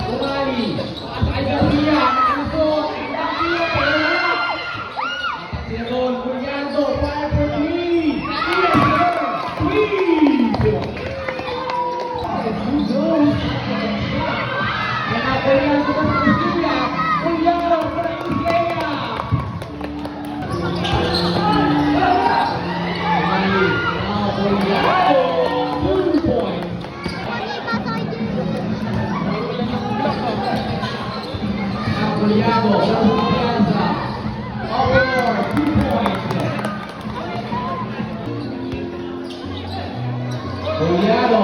Umali. Ay Garcia. Nakalusot. Ang Garcia. Pagkala. Sila doon. Curiando. Fire for three. Three. Two goals. Curiando pa sa Garcia. Curiando for the Isleya. Umali. Now Curiando. 2 points. Curiando, Piazza, over 2 points. Curiando,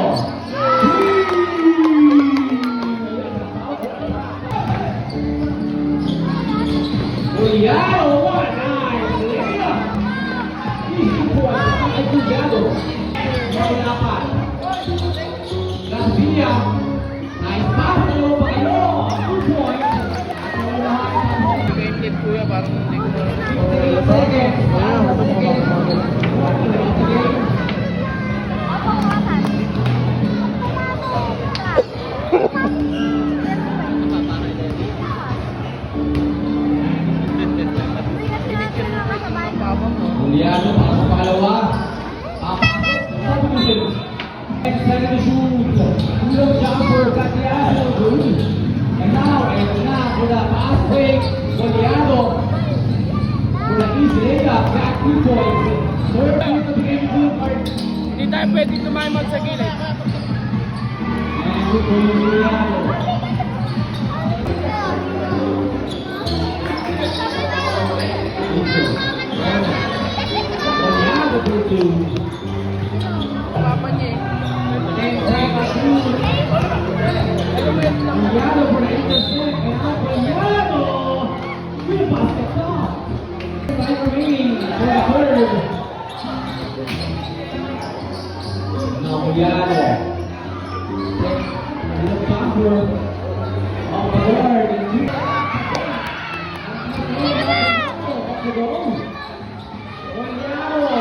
Curiando, what a nice layup. 2 points by Curiando. May dapat. Garcia, nice pass na yung pagkalo. 2 points. Game kuya, parang hindi ko na. Juliano para sa pangalawa. Excited to shoot. Ulong jumper, Katiano, good. And now, ito na for the pass fake. Juliano. For the Isleya, back 2 points. Third point of the game, blue card. Hindi tayo pwede tumimod sa gilid. And good for Juliano. Juliano for 2. Papa niya eh. And second shoot. Juliano for the intercept. And now Juliano. Good basket shot. Time remaining for the third. Now Juliano. In the backward of the board. Off the goal. Juliano.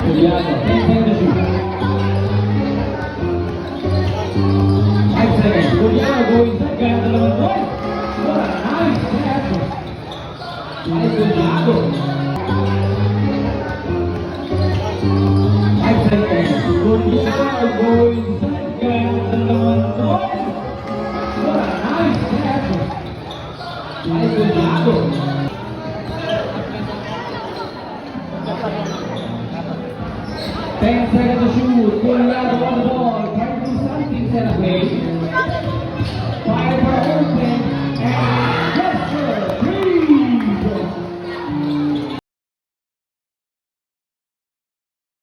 Juliano, 10 seconds to shoot. 5 seconds. Juliano go inside. Kaya na naman doon. What a nice catch. Ay, Juliano. 5 seconds. Juliano go inside. Kaya na naman doon. What a nice catch. Ay, Juliano. 10 seconds to shoot. Juliano on the ball. Trying to do something set away.